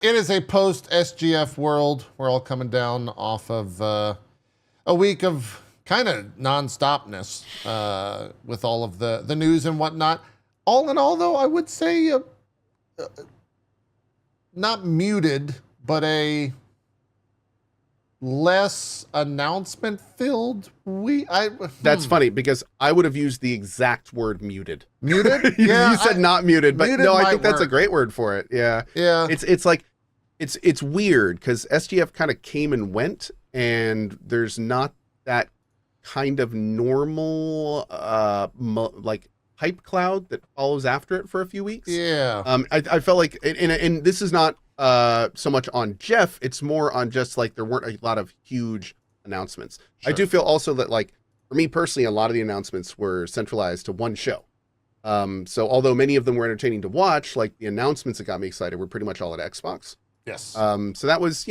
It is a post SGF world. We're all coming down off of a week of kind of nonstopness with all of the news and whatnot. All in all, though, I would say not muted, but a less announcement filled week. That's funny because I would have used the exact word muted. Muted? You said not muted, but muted no, I think that's a work. great word for it. Yeah. Yeah. It's like it's weird because SGF kind of came and went, and there's not that kind of normal like hype cloud that follows after it for a few weeks. Yeah. I felt like, and this is not so much on Jeff, it's more on just like there weren't a lot of huge announcements. Sure. I do feel also that, like, for me personally, a lot of the announcements were centralized to one show. So although many of them were entertaining to watch, like the announcements that got me excited were pretty much all at Xbox. Yes. So that was,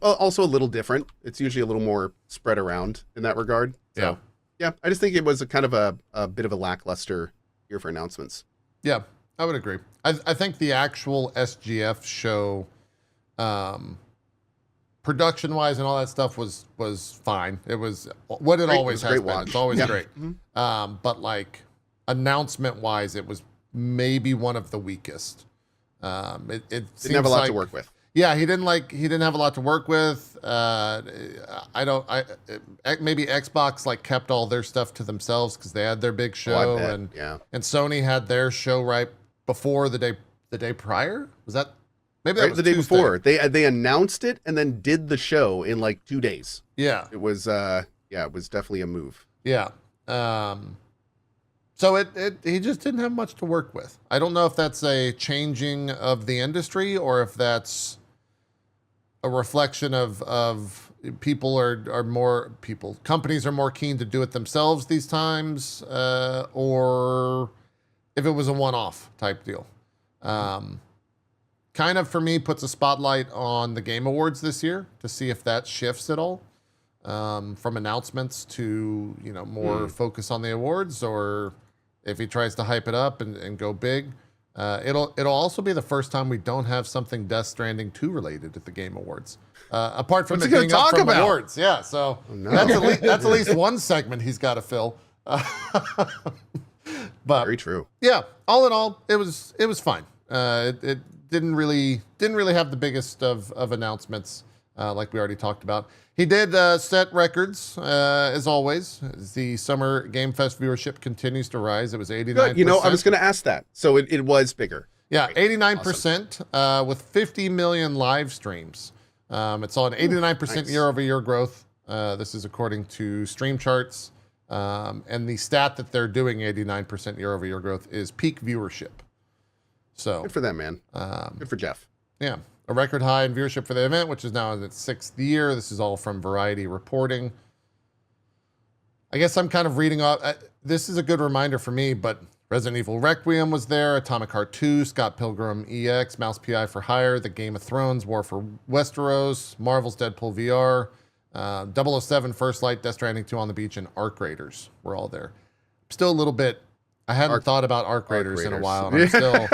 also a little different. It's usually a little more spread around in that regard. So, yeah, I just think it was a kind of a bit of a lackluster year for announcements. Yeah, I would agree. I think the actual SGF show, production-wise and all that stuff was fine. It was what it Great. always It was a has great been. watch. It's always Yeah. great. Mhm. But like announcement-wise, it was maybe one of the weakest. It Didn't seems have a lot like, to work with. Yeah, he didn't have a lot to work with. Maybe Xbox like kept all their stuff to themselves because they had their big show, bet. and Yeah. and Sony had their show right before the day prior. Was that maybe that Right, was the day Tuesday. before they announced it and then did the show in like 2 days. Yeah, It was it was definitely a move. yeah. So he just didn't have much to work with. I don't know if that's a changing of the industry or if that's a reflection of companies are more keen to do it themselves these times, or if it was a one-off type deal. Kind of for me puts a spotlight on the Game Awards this year to see if that shifts at all, from announcements to more focus on the awards, or if he tries to hype it up and go big. It'll also be the first time we don't have something Death Stranding 2 related at the Game Awards. Apart from What's it he gonna being up talk from about? awards. Yeah, so no. that's at least one segment he's got to fill. But Very true. yeah, all in all, it was fine. It didn't really have the biggest of announcements, like we already talked about. He did set records, as always. The Summer Game Fest viewership continues to rise. It was 89%. Good. I was going to ask that. So it was bigger. Yeah, 89%, with 50 million live streams. It's on 89% nice. year-over-year growth. This is according to Stream Charts. And the stat that they're doing 89% year-over-year growth is peak viewership. So Good for them, man. Good for Jeff. yeah, a record high in viewership for the event, which is now in its 6th year. This is all from Variety reporting. I guess I'm kind of reading off. This is a good reminder for me, but Resident Evil Requiem was there, Atomic Heart 2, Scott Pilgrim EX, Mouse PI for Hire, The Game of Thrones, War for Westeros, Marvel's Deadpool VR, 007 First Light, Death Stranding 2 on the Beach, and Arc Raiders were all there. Still a little bit, I hadn't thought about Arc Raiders in a while, and I'm still...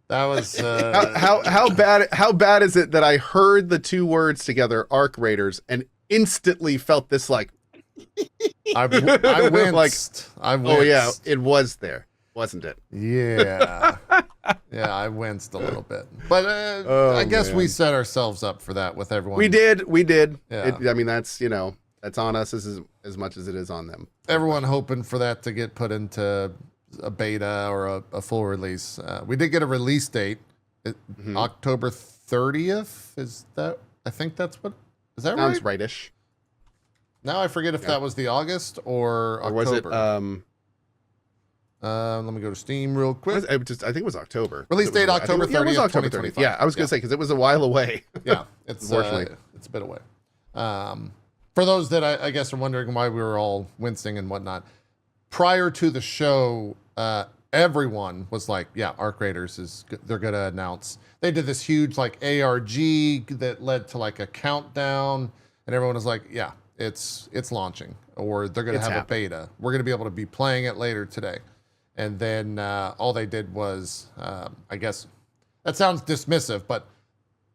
That was how bad is it that I heard the two words together, Arc Raiders, and instantly felt this like I winced. I winced. oh yeah, it was there, wasn't it? Yeah. Yeah, I winced a little bit. But I guess we set ourselves up for that with everyone. We did. Yeah. I mean, that's that's on us as much as it is on them. Everyone hoping for that to get put into a beta or a full release. We did get a release date, October 30th. Is that? I think that's what. Is that Sounds right? rightish. Now I forget if that was the August or October. Or was it? Let me go to Steam real quick. I think it was October. Release date October 30th, Yeah, it was October 30th. 2025. Yeah, I was gonna say because it was a while away. Yeah, it's Unfortunately. it's a bit away. For those that I guess are wondering why we were all wincing and whatnot, prior to the show, everyone was like, "Yeah, Arc Raiders they're gonna announce." They did this huge like ARG that led to like a countdown, and everyone was like, "Yeah, it's launching, or they're gonna have a beta. We're gonna be able to be playing it later today." And then all they did was, I guess, that sounds dismissive, but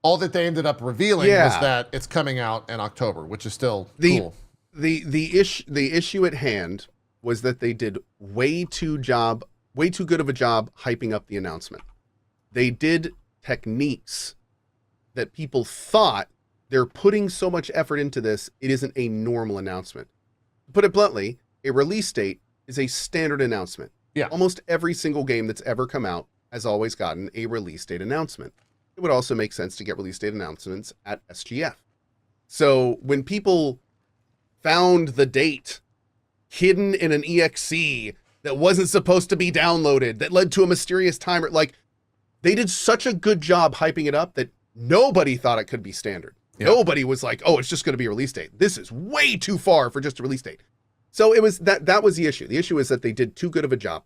all that they ended up revealing was that it's coming out in October, which is still cool. The issue at hand was that they did way too good of a job hyping up the announcement. They did techniques that people thought they're putting so much effort into this, it isn't a normal announcement. To put it bluntly, a release date is a standard announcement. Yeah. Almost every single game that's ever come out has always gotten a release date announcement. It would also make sense to get release date announcements at SGF. So when people found the date hidden in an EXE that wasn't supposed to be downloaded, that led to a mysterious timer, like, they did such a good job hyping it up that nobody thought it could be standard. Yeah. Nobody was like, oh, it's just going to be a release date. This is way too far for just a release date. So it was that was the issue. The issue is that they did too good of a job.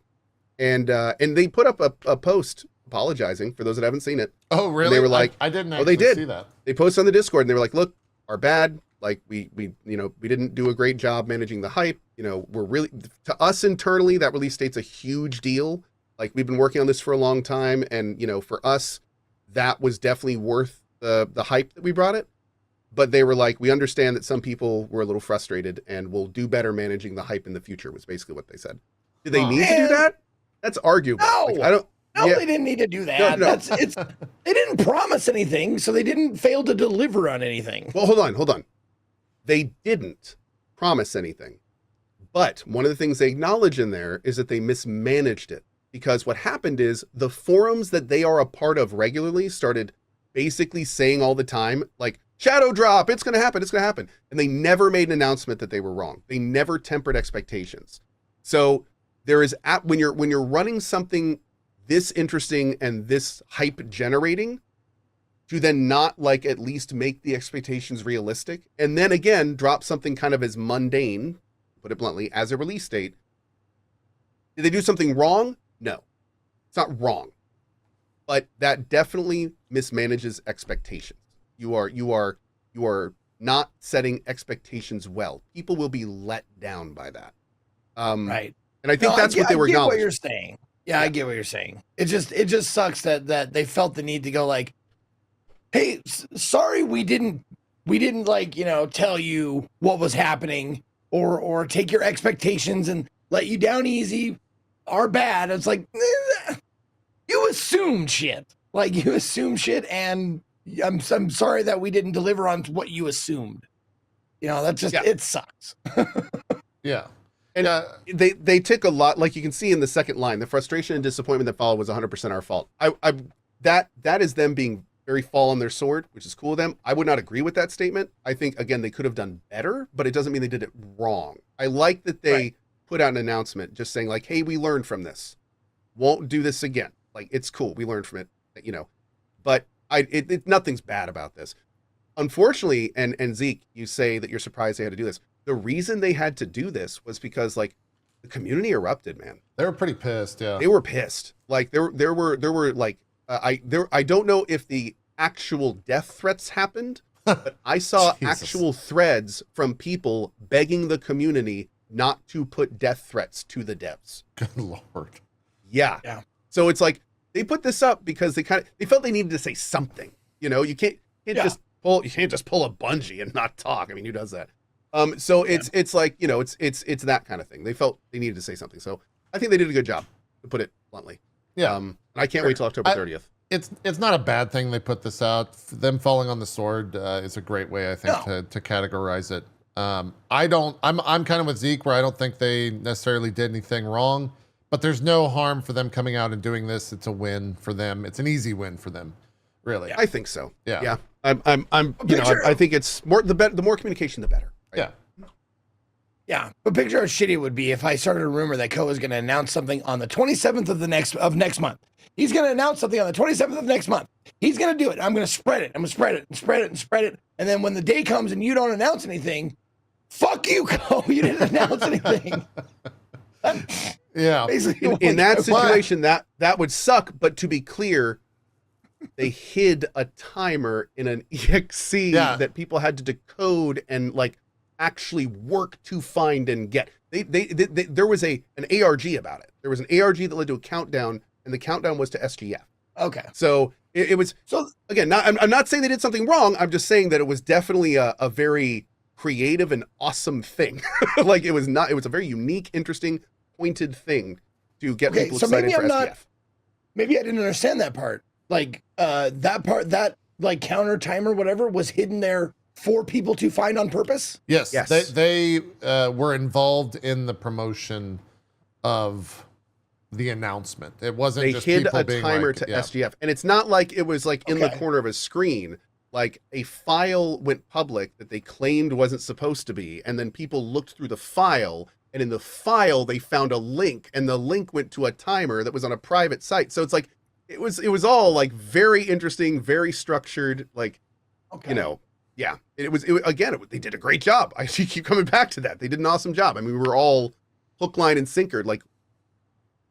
And they put up a post apologizing for those that haven't seen it. Oh, really? And they were like, I didn't actually see that. They posted on the Discord and they were like, look, our bad. Like we didn't do a great job managing the hype. We're really, to us internally, that release date's a huge deal. Like, we've been working on this for a long time. And, for us, that was definitely worth the hype that we brought it. But they were like, we understand that some people were a little frustrated and we'll do better managing the hype in the future, was basically what they said. Did they need to do that? That's arguable. No, like, they didn't need to do that. No. They didn't promise anything, so they didn't fail to deliver on anything. Well, hold on. They didn't promise anything. But one of the things they acknowledge in there is that they mismanaged it. Because what happened is the forums that they are a part of regularly started basically saying all the time, like, shadow drop, it's going to happen. And they never made an announcement that they were wrong. They never tempered expectations. So there is, when you're running something this interesting and this hype generating, to then not like at least make the expectations realistic, and then again drop something kind of as mundane, put it bluntly, as a release date. Did they do something wrong? No, it's not wrong, but that definitely mismanages expectations. You are not setting expectations well. People will be let down by that. Right. And I think that's what they were acknowledging. I get what you're saying. Yeah, I get what you're saying. It just sucks that they felt the need to go like, hey, sorry, we didn't like, tell you what was happening or take your expectations and let you down easy. Our bad. It's like, you assumed shit. Like, you assumed shit, and I'm sorry that we didn't deliver on what you assumed. That's just, it sucks. Yeah. And they took a lot, like you can see in the second line, the frustration and disappointment that followed was 100% our fault. That is them being very fall on their sword, which is cool of them. I would not agree with that statement. I think, again, they could have done better, but it doesn't mean they did it wrong. I like that they put out an announcement just saying like, hey, we learned from this. Won't do this again. Like, it's cool. We learned from it, but nothing's bad about this. Unfortunately, and Zeke, you say that you're surprised they had to do this. The reason they had to do this was because like the community erupted, man. They were pretty pissed. Yeah, they were pissed. Like there were like I don't know if the actual death threats happened, but I saw actual threads from people begging the community not to put death threats to the devs. Good Lord. Yeah. So it's like they put this up because they felt they needed to say something. You can't just pull a Bungie and not talk. I mean, who does that? So it's like, it's that kind of thing. They felt they needed to say something. So I think they did a good job, to put it bluntly. Yeah. And I can't wait till October 30th. It's not a bad thing they put this out. Them falling on the sword is a great way, I think, to categorize it. I'm kind of with Zeke, where I don't think they necessarily did anything wrong, but there's no harm for them coming out and doing this. It's a win for them. It's an easy win for them, really. I think so. Yeah. Yeah. I think it's more, the more communication, the better. Right? Yeah. Yeah, but picture how shitty it would be if I started a rumor that Ko is going to announce something on the 27th of next month. He's going to announce something on the 27th of next month. He's going to do it. I'm going to spread it. I'm going to spread it and spread it and spread it. And then when the day comes and you don't announce anything, fuck you, Ko. You didn't announce anything. Yeah. Basically, in that situation, that would suck. But to be clear, they hid a timer in an EXE that people had to decode and like actually work to find and get. There was an ARG about it. There was an ARG that led to a countdown, and the countdown was to SGF. Okay. So It was, So again, I'm not saying they did something wrong. I'm just saying that it was definitely a very creative and awesome thing. Like it was a very unique, interesting, pointed thing to get Okay, people so excited maybe for I'm SDF. not- maybe I didn't understand that part. Like that like counter timer, whatever, was hidden there for people to find on purpose. Yes, Yes. they were involved in the promotion of the announcement. It wasn't They just hid people a being timer like, to yeah. SDF, and it's not like it was like in the Okay. corner of a screen. Like a file went public that they claimed wasn't supposed to be, and then people looked through the file, and in the file they found a link, and the link went to a timer that was on a private site. So it's like it was all like very interesting, very structured, like Okay. you know, yeah. They did a great job. I keep coming back to that. They did an awesome job. I mean, we were all hook, line, and sinker. Like,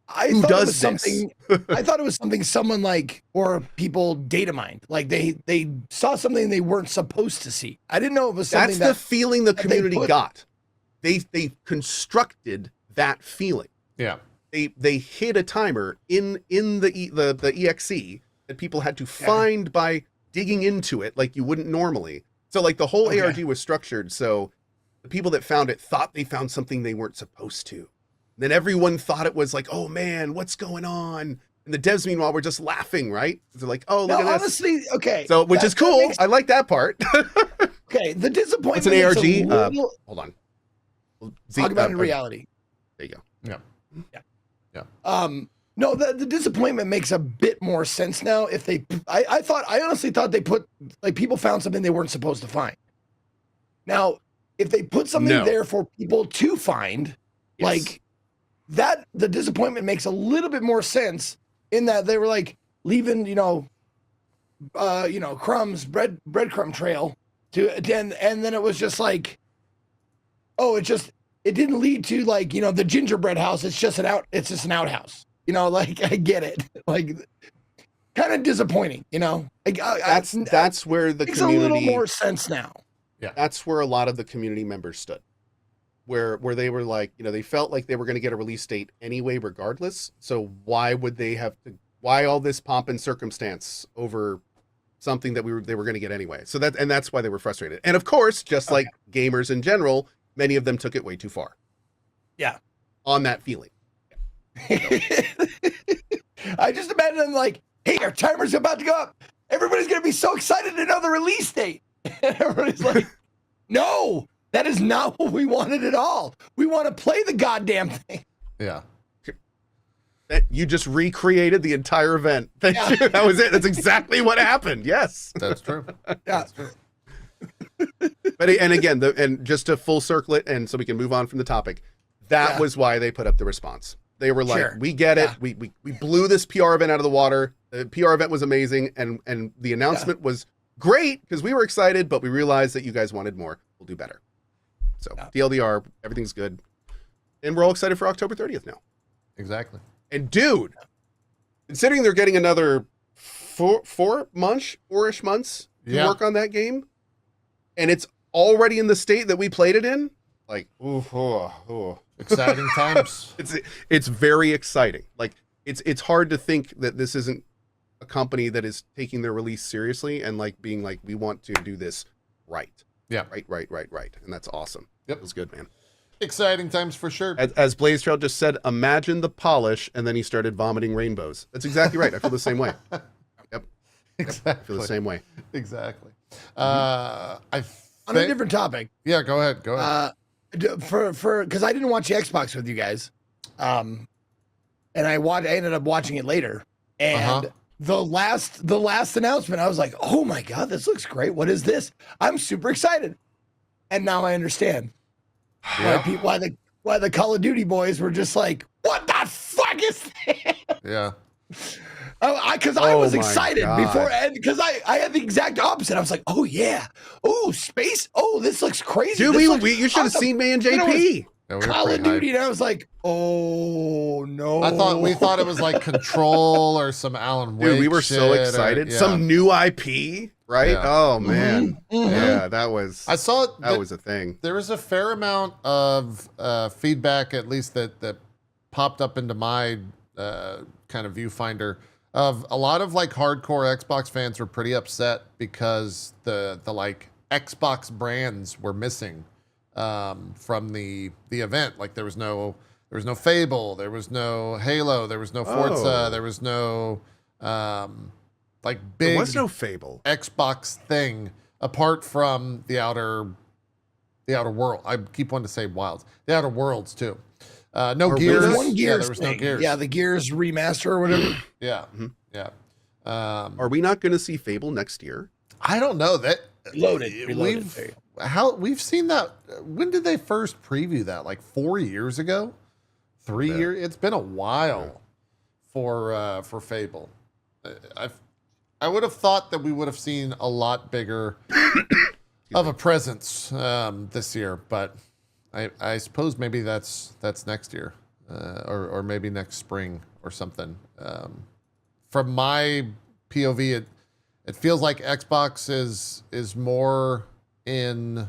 I who thought it does was this? something. I thought it was something someone like or people data mined. Like they saw something they weren't supposed to see. I didn't know it was something That's the feeling the they community put- got. They constructed that feeling. Yeah. They hid a timer in the exe that people had to find by digging into it like you wouldn't normally. So like the whole Okay. ARG was structured so the people that found it thought they found something they weren't supposed to. Then everyone thought it was like, oh man, what's going on? And the devs meanwhile were just laughing, right? They're like, oh look No, at this. honestly, okay. So which that- is that cool. makes- I like that part. okay, the disappointment. What's an makes ARG? a little- Hold on. augmented reality. There you go. No, the disappointment makes a bit more sense now. If they, I honestly thought they put like people found something they weren't supposed to find. Now, if they put something No. there for people to find, Yes. like that, the disappointment makes a little bit more sense in that they were like leaving, crumbs, breadcrumb trail to and then it was just like, oh, it didn't lead to like, the gingerbread house. It's just an outhouse. Like I get it. Like kind of disappointing, Like That's where the makes a little community more sense now. that's where a lot of the community members stood. Where they were like, they felt like they were going to get a release date anyway, regardless. So why would they why all this pomp and circumstance over something that they were going to get anyway? So that's why they were frustrated. And of course, just like gamers in general, many of them took it way too far. Yeah. On that feeling. I just imagine them like, hey, our timer's about to go up. Everybody's going to be so excited to know the release date. And everybody's like, no, that is not what we wanted at all. We want to play the goddamn thing. Yeah. You just recreated the entire event. Thank you. That was it. That's exactly what happened. Yes. That's true. Yeah. That's true. But and again, and just to full circle it, and so we can move on from the topic, that was why they put up the response. They were like, Sure. we get it. Yeah. We blew this PR event out of the water. The PR event was amazing, and the announcement was great because we were excited, but we realized that you guys wanted more. We'll do better. So DLDR, everything's good, and we're all excited for October 30th now. Exactly. And dude, considering they're getting another four-ish months to Yeah. work on that game, and it's already in the state that we played it in, like, Exciting times. it's very exciting. Like, it's hard to think that this isn't a company that is taking their release seriously and like being like, we want to do this right. Yeah. Right. And that's awesome. Yep. It was good, man. Exciting times for sure. As Blaze Trail just said, imagine the polish, and then he started vomiting rainbows. That's exactly right. I feel the same way. Yep. Exactly. I feel the same way. Exactly. On a different topic, Yeah, go ahead. Go ahead. for because I didn't watch the Xbox with you guys, and I ended up watching it later, and the last announcement, I was like, oh my god, this looks great. What is this? I'm super excited, and now I understand why the Call of Duty boys were just like, what the fuck is this? Yeah. Because I Oh was my excited God. before, and because I had the exact opposite. I was like, oh yeah, oh space, oh this looks crazy. Dude, This looks you should have awesome. seen me and Then it was JP. Yeah, we were Call of pretty Duty, hyped. and I was like, oh no. We thought it was like Control or some Alan Wake. Dude, we were so shit or- excited. yeah. Some new IP, right? Yeah. Oh man. Mhm. Yeah, that was I saw it. that was a thing. There was a fair amount of feedback, at least that popped up into my kind of viewfinder, of a lot of like hardcore Xbox fans were pretty upset because the like Xbox brands were missing from the event. Like there was no Fable, there was no Halo, there was no Forza, Oh. there was no like There big was no Fable. Xbox thing apart from the outer world. I keep wanting to say Wilds, the Outer Worlds too. No Or Gears. There's one Yeah, Gears there was no thing. Gears. Yeah, the Gears remaster or whatever. Yeah, Mhm. yeah. Are we not going to see Fable next year? I don't know that. Reloaded. We've seen that. When did they first preview that? Like 4 years ago, 3 Yeah. years. It's been a while for Fable. I would have thought that we would have seen a lot bigger of a presence this year, but I suppose maybe that's next year, or maybe next spring or something. From my POV, it feels like Xbox is more in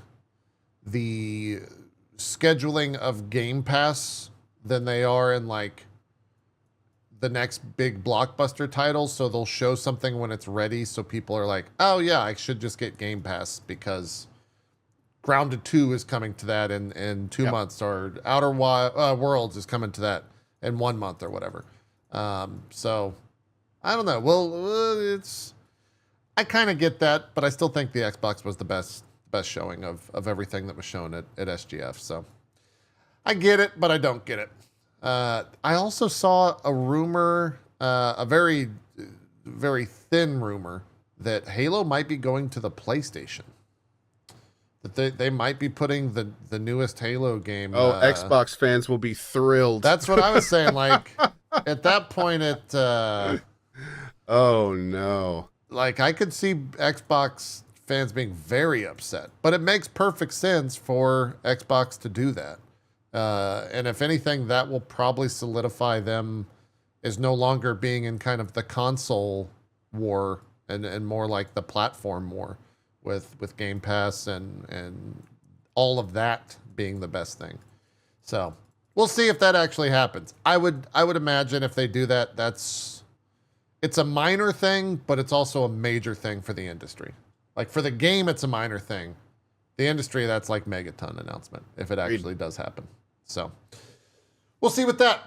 the scheduling of Game Pass than they are in like the next big blockbuster titles. So they'll show something when it's ready, so people are like, "Oh yeah, I should just get Game Pass because Grounded 2 is coming to that in 2 months, or Outer Worlds is coming to that in 1 month or whatever." So I don't know. Well, I kind of get that, but I still think the Xbox was the best showing of everything that was shown at SGF. So I get it, but I don't get it. I also saw a rumor, a very, very thin rumor, that Halo might be going to the PlayStation. That they might be putting the newest Halo game. Oh, Xbox fans will be thrilled. That's what I was saying. Like at that point, Oh no. like I could see Xbox fans being very upset, but it makes perfect sense for Xbox to do that. And if anything, that will probably solidify them as no longer being in kind of the console war and more like the platform war with Game Pass and all of that being the best thing. So we'll see if that actually happens. I would imagine if they do that, it's a minor thing, but it's also a major thing for the industry. Like for the game, it's a minor thing. The industry, that's like megaton announcement if it actually does happen. So we'll see with that.